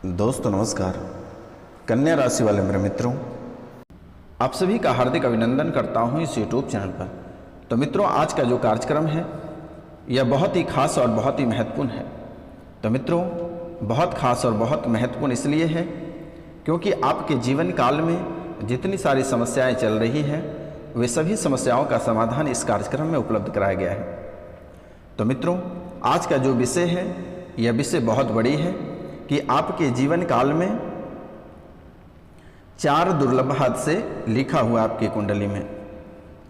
दोस्तों नमस्कार। कन्या राशि वाले मेरे मित्रों, आप सभी का हार्दिक अभिनंदन करता हूं इस यूट्यूब चैनल पर। तो मित्रों, आज का जो कार्यक्रम है यह बहुत ही खास और बहुत ही महत्वपूर्ण है। तो मित्रों, बहुत खास और बहुत महत्वपूर्ण इसलिए है क्योंकि आपके जीवन काल में जितनी सारी समस्याएं चल रही हैं वे सभी समस्याओं का समाधान इस कार्यक्रम में उपलब्ध कराया गया है। तो मित्रों, आज का जो विषय है यह विषय बहुत बड़ी है कि आपके जीवन काल में 4 दुर्लभ हादसे लिखा हुआ आपकी कुंडली में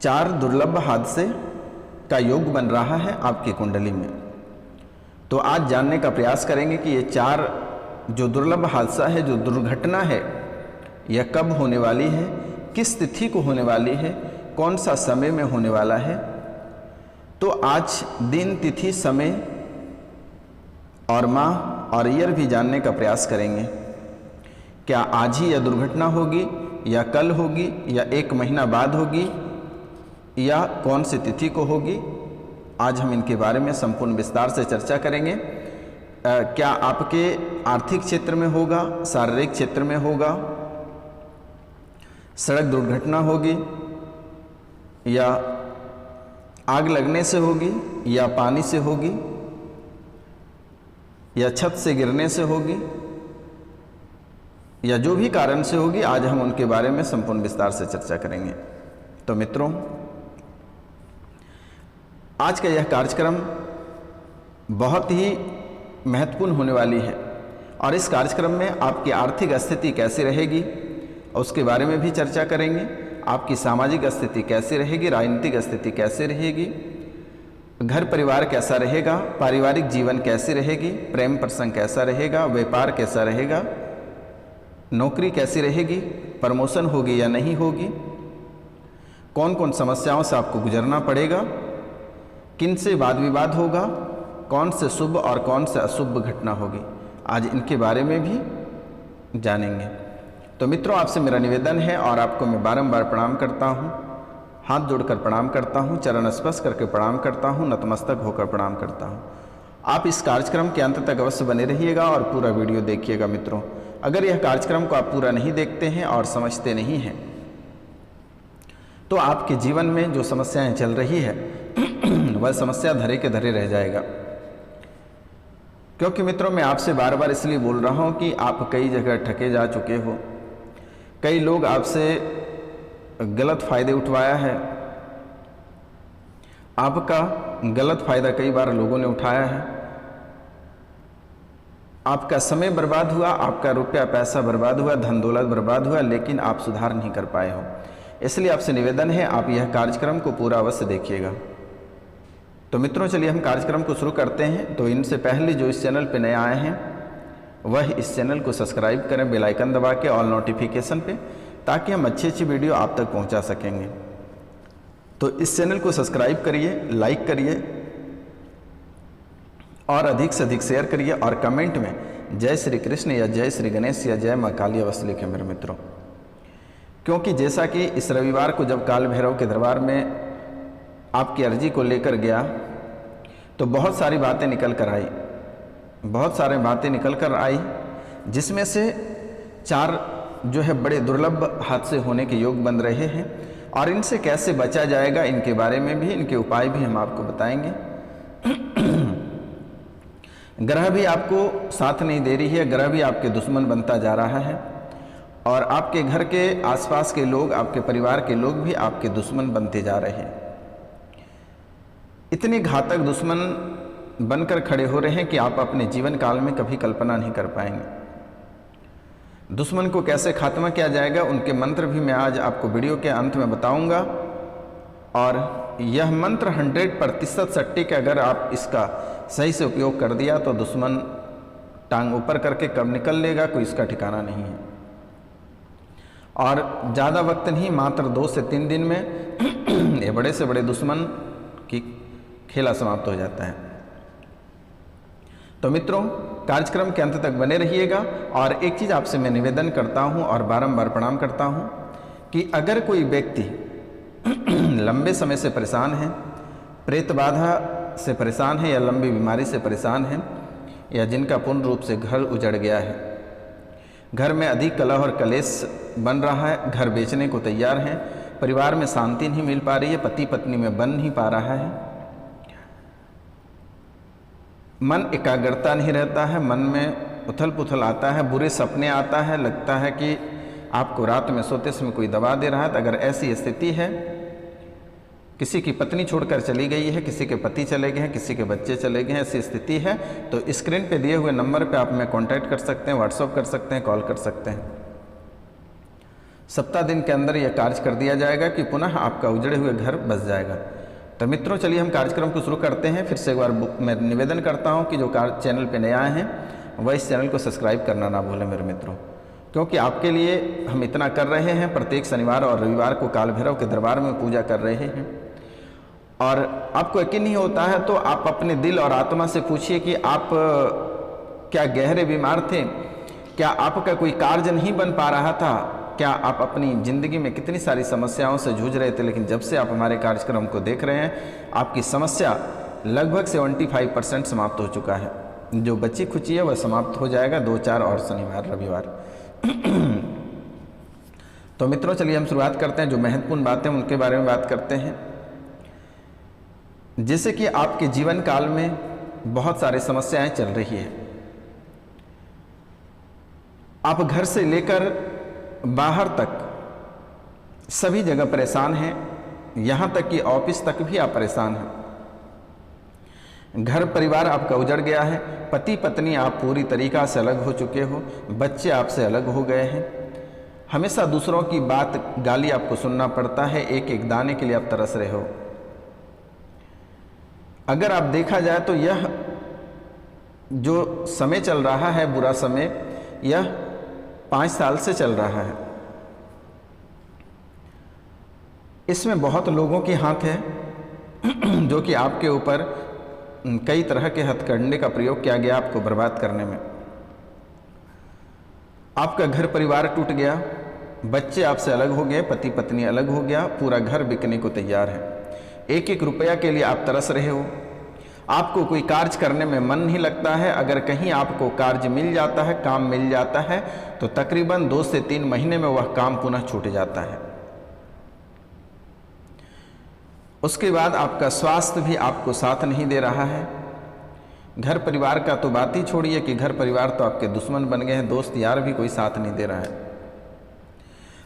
4 दुर्लभ हादसे का योग बन रहा है आपकी कुंडली में। तो आज जानने का प्रयास करेंगे कि ये 4 जो दुर्लभ हादसा है, जो दुर्घटना है, यह कब होने वाली है, किस तिथि को होने वाली है, कौन सा समय में होने वाला है। तो आज दिन, तिथि, समय और माह और ईयर भी जानने का प्रयास करेंगे। क्या आज ही यह दुर्घटना होगी या कल होगी या 1 महीना बाद होगी या कौन सी तिथि को होगी, आज हम इनके बारे में संपूर्ण विस्तार से चर्चा करेंगे। क्या आपके आर्थिक क्षेत्र में होगा, शारीरिक क्षेत्र में होगा, सड़क दुर्घटना होगी या आग लगने से होगी या पानी से होगी या छत से गिरने से होगी या जो भी कारण से होगी, आज हम उनके बारे में संपूर्ण विस्तार से चर्चा करेंगे। तो मित्रों, आज का यह कार्यक्रम बहुत ही महत्वपूर्ण होने वाली है और इस कार्यक्रम में आपकी आर्थिक स्थिति कैसी रहेगी उसके बारे में भी चर्चा करेंगे। आपकी सामाजिक स्थिति कैसी रहेगी, राजनीतिक स्थिति कैसी रहेगी, घर परिवार कैसा रहेगा, पारिवारिक जीवन कैसी रहेगी, प्रेम प्रसंग कैसा रहेगा, व्यापार कैसा रहेगा, नौकरी कैसी रहेगी, प्रमोशन होगी या नहीं होगी, कौन कौन समस्याओं से आपको गुजरना पड़ेगा, किन से वाद विवाद होगा, कौन से शुभ और कौन से अशुभ घटना होगी, आज इनके बारे में भी जानेंगे। तो मित्रों, आपसे मेरा निवेदन है और आपको मैं बारंबार प्रणाम करता हूँ, हाथ जोड़कर प्रणाम करता हूँ, चरण स्पर्श करके प्रणाम करता हूँ, नतमस्तक होकर प्रणाम करता हूँ। आप इस कार्यक्रम के अंत तक अवश्य बने रहिएगा और पूरा वीडियो देखिएगा। मित्रों, अगर यह कार्यक्रम को आप पूरा नहीं देखते हैं और समझते नहीं हैं तो आपके जीवन में जो समस्याएं चल रही है वह समस्या धरे के धरे रह जाएगा। क्योंकि मित्रों, मैं आपसे बार बार इसलिए बोल रहा हूँ कि आप कई जगह ठगे जा चुके हो, कई लोग आपसे गलत फायदे उठवाया है, आपका गलत फायदा कई बार लोगों ने उठाया है, आपका समय बर्बाद हुआ, आपका रुपया पैसा बर्बाद हुआ, धन दौलत बर्बाद हुआ, लेकिन आप सुधार नहीं कर पाए हो। इसलिए आपसे निवेदन है, आप यह कार्यक्रम को पूरा अवश्य देखिएगा। तो मित्रों, चलिए हम कार्यक्रम को शुरू करते हैं। तो इनसे पहले जो इस चैनल पे नए आए हैं वह इस चैनल को सब्सक्राइब करें बेल आइकन दबा के ऑल नोटिफिकेशन पे, ताकि हम अच्छी अच्छी वीडियो आप तक पहुंचा सकेंगे। तो इस चैनल को सब्सक्राइब करिए, लाइक करिए और अधिक से अधिक शेयर करिए और कमेंट में जय श्री कृष्ण या जय श्री गणेश या जय मां काली अवश्य लिखें मेरे मित्रों। क्योंकि जैसा कि इस रविवार को जब काल भैरव के दरबार में आपकी अर्जी को लेकर गया तो बहुत सारी बातें निकल कर आई, बहुत सारी बातें निकल कर आई, जिसमें से 4 जो है बड़े दुर्लभ हादसे होने के योग बन रहे हैं और इनसे कैसे बचा जाएगा, इनके बारे में भी, इनके उपाय भी हम आपको बताएंगे। ग्रह भी आपको साथ नहीं दे रही है, ग्रह भी आपके दुश्मन बनता जा रहा है और आपके घर के आसपास के लोग, आपके परिवार के लोग भी आपके दुश्मन बनते जा रहे हैं। इतने घातक दुश्मन बनकर खड़े हो रहे हैं कि आप अपने जीवन काल में कभी कल्पना नहीं कर पाएंगे। दुश्मन को कैसे खात्मा किया जाएगा, उनके मंत्र भी मैं आज आपको वीडियो के अंत में बताऊंगा और यह मंत्र 100% सटीक है। अगर आप इसका सही से उपयोग कर दिया तो दुश्मन टांग ऊपर करके कब निकल लेगा कोई इसका ठिकाना नहीं है। और ज़्यादा वक्त नहीं, मात्र 2 से 3 दिन में ये बड़े से बड़े दुश्मन की खेला समाप्त हो जाता है। तो मित्रों, कार्यक्रम के अंत तक बने रहिएगा। और एक चीज़ आपसे मैं निवेदन करता हूं और बारंबार प्रणाम करता हूं कि अगर कोई व्यक्ति लंबे समय से परेशान है, प्रेत बाधा से परेशान है या लंबी बीमारी से परेशान है या जिनका पूर्ण रूप से घर उजड़ गया है घर में अधिक कलह और कलेश बन रहा है, घर बेचने को तैयार हैं, परिवार में शांति नहीं मिल पा रही है, पति पत्नी में बन नहीं पा रहा है, मन एकाग्रता नहीं रहता है, मन में उथल पुथल आता है, बुरे सपने आता है, लगता है कि आपको रात में सोते समय कोई दबा दे रहा है। तो अगर ऐसी स्थिति है, किसी की पत्नी छोड़कर चली गई है, किसी के पति चले गए हैं, किसी के बच्चे चले गए हैं, ऐसी स्थिति है तो स्क्रीन पे दिए हुए नंबर पे आप में कांटेक्ट कर सकते हैं, व्हाट्सअप कर सकते हैं, कॉल कर सकते हैं। सप्ताह दिन के अंदर यह कार्य कर दिया जाएगा कि पुनः आपका उजड़े हुए घर बस जाएगा। तो मित्रों चलिए हम कार्यक्रम को शुरू करते हैं। फिर से एक बार मैं निवेदन करता हूं कि जो चैनल पे नया है वह इस चैनल को सब्सक्राइब करना ना भूलें मेरे मित्रों, क्योंकि आपके लिए हम इतना कर रहे हैं। प्रत्येक शनिवार और रविवार को काल भैरव के दरबार में पूजा कर रहे हैं और आपको यकीन नहीं होता है तो आप अपने दिल और आत्मा से पूछिए कि आप क्या गहरे बीमार थे, क्या आपका कोई कार्य नहीं बन पा रहा था, क्या आप अपनी ज़िंदगी में कितनी सारी समस्याओं से जूझ रहे थे, लेकिन जब से आप हमारे कार्यक्रम को देख रहे हैं आपकी समस्या लगभग 75% समाप्त हो चुका है। जो बची खुची है वह समाप्त हो जाएगा 2, 4 और शनिवार रविवार। तो मित्रों चलिए हम शुरुआत करते हैं। जो महत्वपूर्ण बातें उनके बारे में बात करते हैं। जैसे कि आपके जीवन काल में बहुत सारी समस्याएं चल रही है, आप घर से लेकर बाहर तक सभी जगह परेशान हैं, यहां तक कि ऑफिस तक भी आप परेशान हैं। घर परिवार आपका उजड़ गया है, पति पत्नी आप पूरी तरीका से अलग हो चुके हो, बच्चे आपसे अलग हो गए हैं, हमेशा दूसरों की बात गाली आपको सुनना पड़ता है, एक एक दाने के लिए आप तरस रहे हो। अगर आप देखा जाए तो यह जो समय चल रहा है बुरा समय, यह 5 साल से चल रहा है। इसमें बहुत लोगों के हाथ है जो कि आपके ऊपर कई तरह के हथकंडे का प्रयोग किया गया आपको बर्बाद करने में। आपका घर परिवार टूट गया, बच्चे आपसे अलग हो गए, पति पत्नी अलग हो गया, पूरा घर बिकने को तैयार है, एक एक रुपया के लिए आप तरस रहे हो, आपको कोई कार्य करने में मन नहीं लगता है। अगर कहीं आपको कार्य मिल जाता है, काम मिल जाता है तो तकरीबन 2 से 3 महीने में वह काम पुनः छूट जाता है। उसके बाद आपका स्वास्थ्य भी आपको साथ नहीं दे रहा है। घर परिवार का तो बात ही छोड़िए कि घर परिवार तो आपके दुश्मन बन गए हैं, दोस्त यार भी कोई साथ नहीं दे रहा है।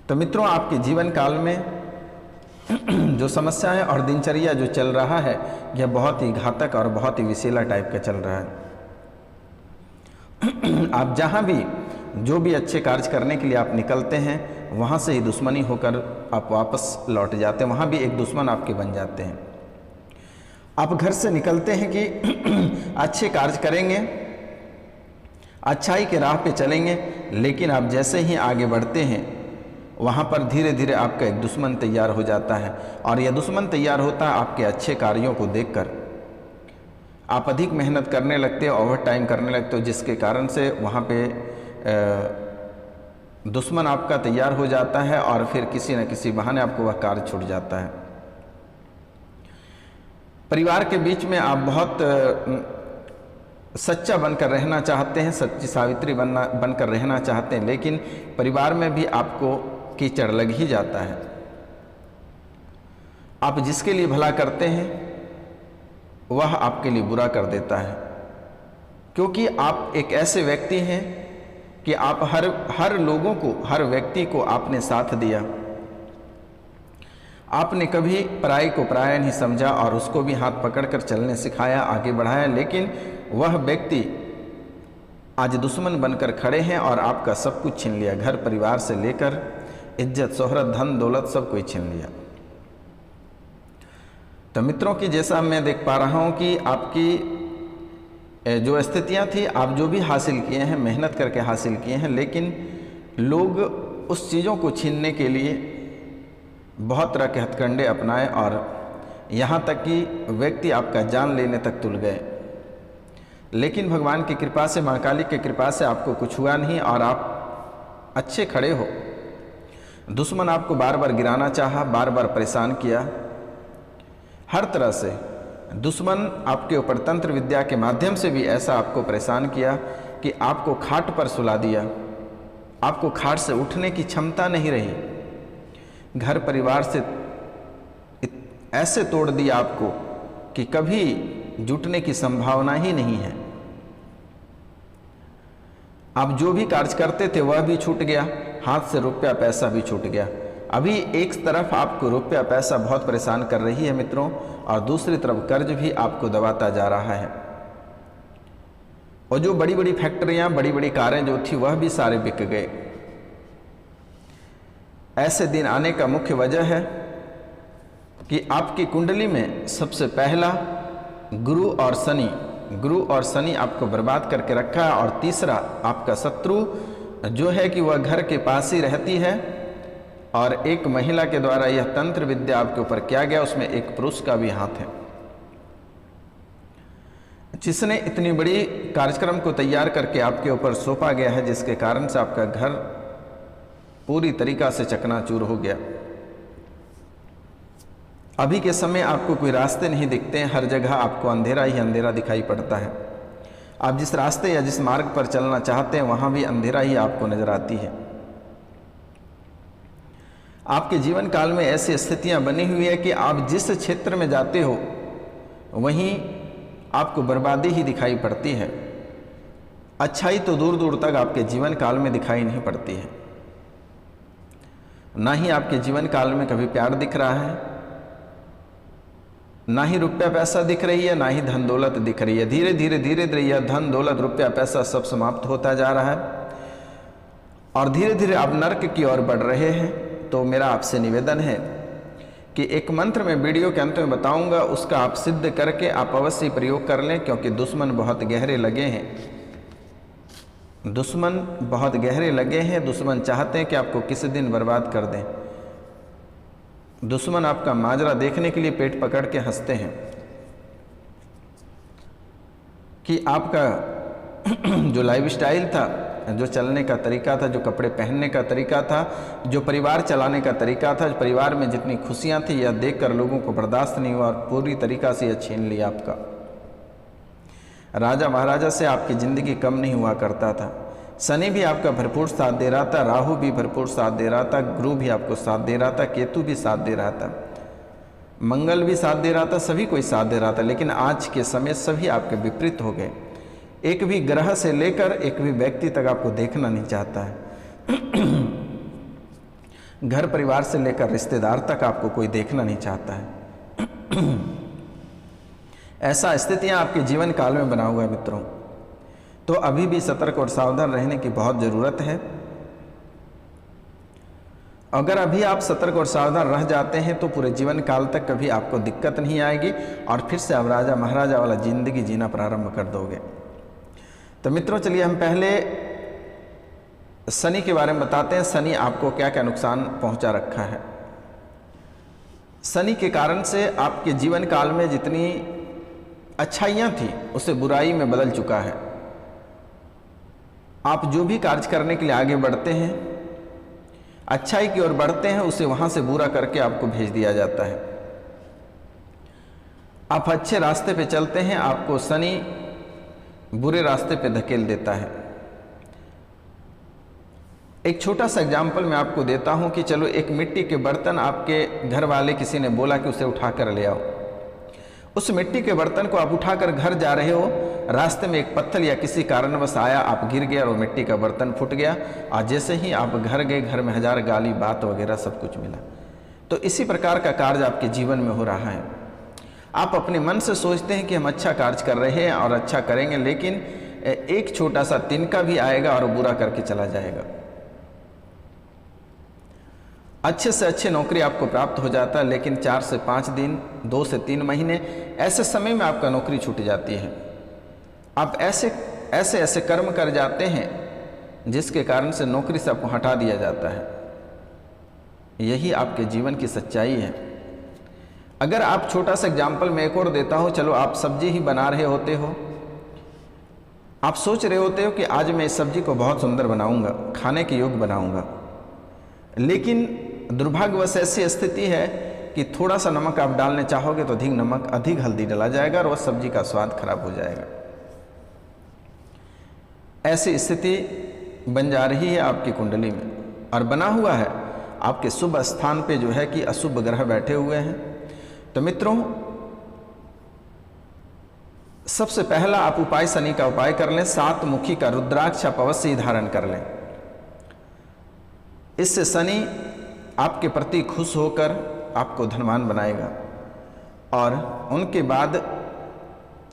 तो मित्रों आपके जीवन काल में जो समस्याएं और दिनचर्या जो चल रहा है यह बहुत ही घातक और बहुत ही विषैला टाइप का चल रहा है। आप जहां भी जो भी अच्छे कार्य करने के लिए आप निकलते हैं वहां से ही दुश्मनी होकर आप वापस लौट जाते हैं, वहां भी एक दुश्मन आपके बन जाते हैं। आप घर से निकलते हैं कि अच्छे कार्य करेंगे, अच्छाई के राह पे चलेंगे, लेकिन आप जैसे ही आगे बढ़ते हैं वहाँ पर धीरे धीरे आपका एक दुश्मन तैयार हो जाता है और यह दुश्मन तैयार होता है आपके अच्छे कार्यों को देखकर। आप अधिक मेहनत करने लगते हो, ओवर टाइम करने लगते हो, जिसके कारण से वहाँ पे दुश्मन आपका तैयार हो जाता है और फिर किसी न किसी बहाने आपको वह कार्य छूट जाता है। परिवार के बीच में आप बहुत सच्चा बनकर रहना चाहते हैं, सच्ची सावित्री बनकर रहना चाहते हैं, लेकिन परिवार में भी आपको कीचड़ लग ही जाता है। आप जिसके लिए भला करते हैं वह आपके लिए बुरा कर देता है, क्योंकि आप एक ऐसे व्यक्ति हैं कि आप हर लोगों को, हर व्यक्ति को आपने साथ दिया। आपने कभी पराई को पराया नहीं समझा और उसको भी हाथ पकड़कर चलने सिखाया, आगे बढ़ाया, लेकिन वह व्यक्ति आज दुश्मन बनकर खड़े हैं और आपका सब कुछ छीन लिया। घर परिवार से लेकर इज्जत, शोहरत, धन दौलत सब कुछ छीन लिया। तो मित्रों की जैसा मैं देख पा रहा हूं कि आपकी जो स्थितियां थी, आप जो भी हासिल किए हैं मेहनत करके हासिल किए हैं, लेकिन लोग उस चीज़ों को छीनने के लिए बहुत तरह के हथकंडे अपनाए और यहाँ तक कि व्यक्ति आपका जान लेने तक तुल गए। लेकिन भगवान की कृपा से, माँ काली की कृपा से आपको कुछ हुआ नहीं और आप अच्छे खड़े हो। दुश्मन आपको बार बार गिराना चाहा, बार बार परेशान किया, हर तरह से दुश्मन आपके ऊपर तंत्र विद्या के माध्यम से भी ऐसा आपको परेशान किया कि आपको खाट पर सुला दिया, आपको खाट से उठने की क्षमता नहीं रही, घर परिवार से ऐसे तोड़ दिया आपको कि कभी जुटने की संभावना ही नहीं है। आप जो भी कार्य करते थे वह भी छूट गया, हाथ से रुपया पैसा भी छूट गया। अभी एक तरफ आपको रुपया पैसा बहुत परेशान कर रही है मित्रों, और दूसरी तरफ कर्ज भी आपको दबाता जा रहा है। और जो बड़ी बड़ी फैक्ट्रियां, बड़ी बड़ी कारें जो थी वह भी सारे बिक गए। ऐसे दिन आने का मुख्य वजह है कि आपकी कुंडली में सबसे पहला गुरु और शनि आपको बर्बाद करके रखा है। और तीसरा आपका शत्रु जो है कि वह घर के पास ही रहती है, और एक महिला के द्वारा यह तंत्र विद्या आपके ऊपर किया गया, उसमें एक पुरुष का भी हाथ है, जिसने इतनी बड़ी कार्यक्रम को तैयार करके आपके ऊपर सौंपा गया है, जिसके कारण से आपका घर पूरी तरीका से चकनाचूर हो गया। अभी के समय आपको कोई रास्ते नहीं दिखते हैं, हर जगह आपको अंधेरा ही अंधेरा दिखाई पड़ता है। आप जिस रास्ते या जिस मार्ग पर चलना चाहते हैं वहाँ भी अंधेरा ही आपको नजर आती है। आपके जीवन काल में ऐसी स्थितियाँ बनी हुई है कि आप जिस क्षेत्र में जाते हो वहीं आपको बर्बादी ही दिखाई पड़ती है। अच्छाई तो दूर दूर तक आपके जीवन काल में दिखाई नहीं पड़ती है। ना ही आपके जीवन काल में कभी प्यार दिख रहा है, ना ही रुपया पैसा दिख रही है, ना ही धन दौलत दिख रही है। धीरे धीरे यह धन दौलत रुपया पैसा सब समाप्त होता जा रहा है, और धीरे धीरे आप नर्क की ओर बढ़ रहे हैं। तो मेरा आपसे निवेदन है कि एक मंत्र में वीडियो के अंत में बताऊंगा, उसका आप सिद्ध करके आप अवश्य प्रयोग कर लें, क्योंकि दुश्मन बहुत गहरे लगे हैं। दुश्मन बहुत गहरे लगे हैं। दुश्मन चाहते हैं कि आपको किसी दिन बर्बाद कर दें। दुश्मन आपका माजरा देखने के लिए पेट पकड़ के हंसते हैं कि आपका जो लाइफस्टाइल था, जो चलने का तरीका था, जो कपड़े पहनने का तरीका था, जो परिवार चलाने का तरीका था, परिवार में जितनी खुशियां थी, यह देखकर लोगों को बर्दाश्त नहीं हुआ और पूरी तरीका से यह छीन लिया आपका। राजा महाराजा से आपकी ज़िंदगी कम नहीं हुआ करता था। शनि भी आपका भरपूर साथ दे रहा था, राहु भी भरपूर साथ दे रहा था, गुरु भी आपको साथ दे रहा था, केतु भी साथ दे रहा था, मंगल भी साथ दे रहा था, सभी कोई साथ दे रहा था। लेकिन आज के समय सभी आपके विपरीत हो गए। एक भी ग्रह से लेकर एक भी व्यक्ति तक आपको देखना नहीं चाहता है। घर परिवार से लेकर रिश्तेदार तक आपको कोई देखना नहीं चाहता है। ऐसा स्थितियां आपके जीवन काल में बना हुआ है मित्रों। तो अभी भी सतर्क और सावधान रहने की बहुत ज़रूरत है। अगर अभी आप सतर्क और सावधान रह जाते हैं तो पूरे जीवन काल तक कभी आपको दिक्कत नहीं आएगी, और फिर से आप राजा महाराजा वाला ज़िंदगी जीना प्रारंभ कर दोगे। तो मित्रों चलिए हम पहले शनि के बारे में बताते हैं। शनि आपको क्या क्या नुकसान पहुंचा रखा है। शनि के कारण से आपके जीवन काल में जितनी अच्छाइयाँ थी उसे बुराई में बदल चुका है। आप जो भी कार्य करने के लिए आगे बढ़ते हैं, अच्छाई की ओर बढ़ते हैं, उसे वहाँ से बुरा करके आपको भेज दिया जाता है। आप अच्छे रास्ते पे चलते हैं, आपको शनि बुरे रास्ते पे धकेल देता है। एक छोटा सा एग्जाम्पल मैं आपको देता हूँ कि चलो एक मिट्टी के बर्तन आपके घर वाले किसी ने बोला कि उसे उठाकर ले आओ। उस मिट्टी के बर्तन को आप उठाकर घर जा रहे हो, रास्ते में एक पत्थर या किसी कारणवश आया, आप गिर गया और वो मिट्टी का बर्तन फूट गया, और जैसे ही आप घर गए, घर में हजार गाली बात वगैरह सब कुछ मिला। तो इसी प्रकार का कार्य आपके जीवन में हो रहा है। आप अपने मन से सोचते हैं कि हम अच्छा कार्य कर रहे हैं और अच्छा करेंगे, लेकिन एक छोटा सा तिनका भी आएगा और बुरा करके चला जाएगा। अच्छे से अच्छे नौकरी आपको प्राप्त हो जाता है, लेकिन 4 से 5 दिन, 2 से 3 महीने ऐसे समय में आपका नौकरी छूट जाती है। आप ऐसे कर्म कर जाते हैं जिसके कारण से नौकरी से आपको हटा दिया जाता है। यही आपके जीवन की सच्चाई है। अगर आप छोटा सा एग्जाम्पल मैं एक और देता हूँ, चलो आप सब्जी ही बना रहे होते हो, आप सोच रहे होते हो कि आज मैं इस सब्जी को बहुत सुंदर बनाऊंगा, खाने के योग्य बनाऊंगा, लेकिन दुर्भाग्यवश ऐसी स्थिति है कि थोड़ा सा नमक आप डालने चाहोगे तो अधिक नमक, अधिक हल्दी डाला जाएगा और वह सब्जी का स्वाद खराब हो जाएगा। ऐसी स्थिति बन जा रही है आपकी कुंडली में, और बना हुआ है आपके शुभ स्थान पे जो है कि अशुभ ग्रह बैठे हुए हैं। तो मित्रों, सबसे पहला आप उपाय शनि का उपाय कर लें, 7 मुखी का रुद्राक्ष आप अवश्य ही धारण कर लें। इससे शनि आपके प्रति खुश होकर आपको धनवान बनाएगा। और उनके बाद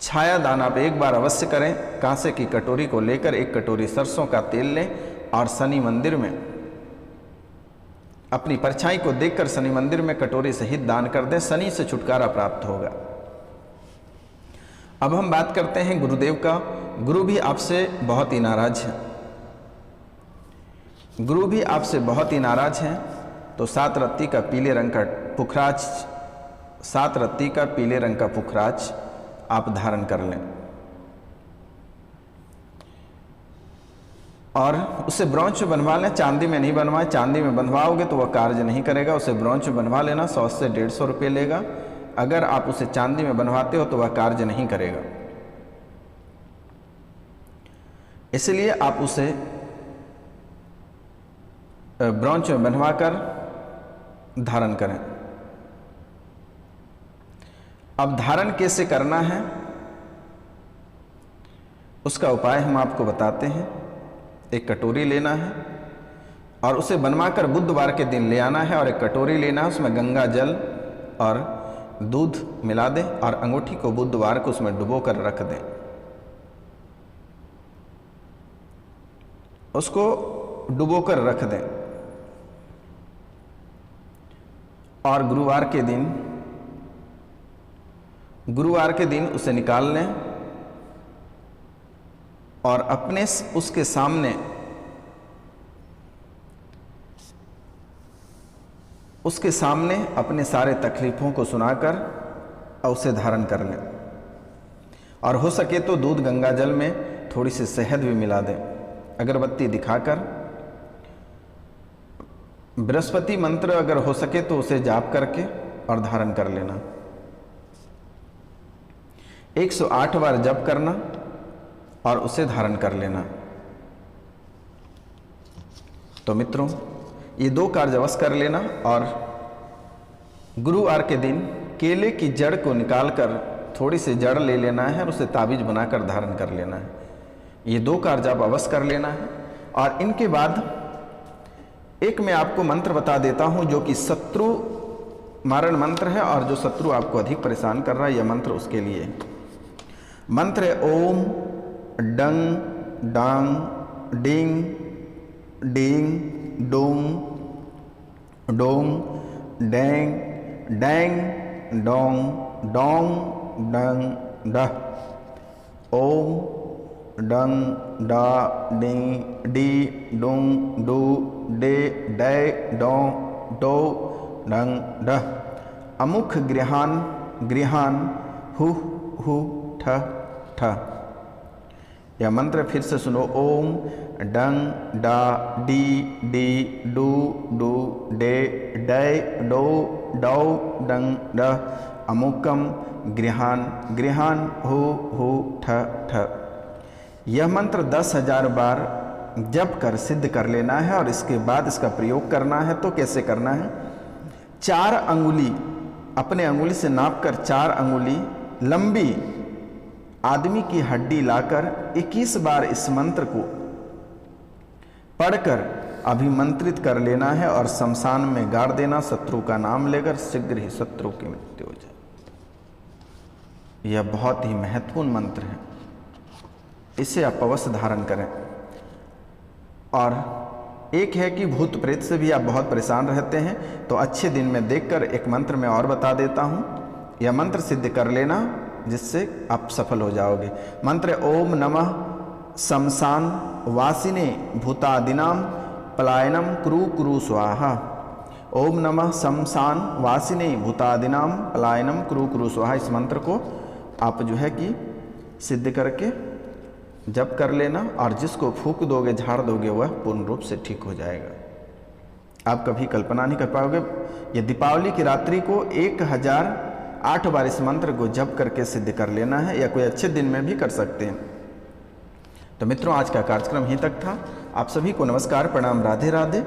छाया दान आप एक बार अवश्य करें। कांसे की कटोरी को लेकर 1 कटोरी सरसों का तेल लें और शनि मंदिर में अपनी परछाई को देखकर शनि मंदिर में कटोरी सहित दान कर दें। शनि से छुटकारा प्राप्त होगा। अब हम बात करते हैं गुरुदेव का। गुरु भी आपसे बहुत ही नाराज है। गुरु भी आपसे बहुत ही नाराज हैं। तो 7 रत्ती का पीले रंग का पुखराज, 7 रत्ती का पीले रंग का पुखराज आप धारण कर लें और उसे ब्रॉन्ज में बनवा लें। चांदी में नहीं बनवाएं। चांदी में बनवाओगे तो वह कार्य नहीं करेगा। उसे ब्रॉन्ज में बनवा लेना, 100 से 150 रुपये लेगा। अगर आप उसे चांदी में बनवाते हो तो वह कार्य नहीं करेगा। इसलिए आप उसे ब्रॉन्ज में बनवाकर धारण करें। अब धारण कैसे करना है उसका उपाय हम आपको बताते हैं। 1 कटोरी लेना है और उसे बनवाकर बुधवार के दिन ले आना है और 1 कटोरी लेना है, उसमें गंगा जल और दूध मिला दें और अंगूठी को बुधवार को उसमें डुबो कर रख दें। उसको डुबो कर रख दें और गुरुवार के दिन उसे निकाल लें और उसके सामने अपने सारे तकलीफों को सुनाकर उसे धारण कर लें। और हो सके तो दूध गंगा जल में थोड़ी सी शहद भी मिला दें। अगरबत्ती दिखाकर बृहस्पति मंत्र अगर हो सके तो उसे जाप करके और धारण कर लेना। 108 बार जप करना और उसे धारण कर लेना। तो मित्रों, ये 2 कार्य अवश्य कर लेना। और गुरुवार के दिन केले की जड़ को निकालकर थोड़ी सी जड़ ले लेना है और उसे ताबीज बनाकर धारण कर लेना है। ये 2 कार्य आप अवश्य कर लेना है। और इनके बाद एक मैं आपको मंत्र बता देता हूं जो कि शत्रु मारण मंत्र है और जो शत्रु आपको अधिक परेशान कर रहा है, यह मंत्र उसके लिए है। मंत्र है ओम डंग डांग डिंग डिंग डोंग डोंग डैंग डैंग डोंग डोंग डंग डह। ओम डंग डा डी डी डोंग डू डे डै डों डो डंग डह। अमुख गृहान गृहान हु हु ठ ठ। यह मंत्र फिर से सुनो। ओम डंग डा डी डी डू डू डे डै डो डौ डंग ड। अमुकम गृहान गृहान हु ठ ठ। यह मंत्र 10,000 बार जप कर सिद्ध कर लेना है और इसके बाद इसका प्रयोग करना है। तो कैसे करना है? 4 अंगुली अपने अंगुली से नापकर 4 अंगुली लंबी आदमी की हड्डी लाकर 21 बार इस मंत्र को पढ़कर अभिमंत्रित कर लेना है और शमशान में गाड़ देना। शत्रु का नाम लेकर शीघ्र ही शत्रु की मृत्यु हो जाए। यह बहुत ही महत्वपूर्ण मंत्र है, इसे आप अवश्य धारण करें। और एक है कि भूत प्रेत से भी आप बहुत परेशान रहते हैं, तो अच्छे दिन में देखकर एक मंत्र मैं और बता देता हूँ। यह मंत्र सिद्ध कर लेना जिससे आप सफल हो जाओगे। मंत्र ओम नमः शमशान वासिने भूतादिनाम पलायनम कुरु कुरु स्वाहा। ओम नमः शमशान वासिने भूतादिनाम पलायनम कुरु कुरु स्वाहा। इस मंत्र को आप जो है कि सिद्ध करके जप कर लेना और जिसको फूंक दोगे, झाड़ दोगे, वह पूर्ण रूप से ठीक हो जाएगा। आप कभी कल्पना नहीं कर पाओगे। ये दीपावली की रात्रि को 1008 बार इस मंत्र को जप करके सिद्ध कर लेना है, या कोई अच्छे दिन में भी कर सकते हैं। तो मित्रों, आज का कार्यक्रम यहीं तक था। आप सभी को नमस्कार, प्रणाम, राधे राधे।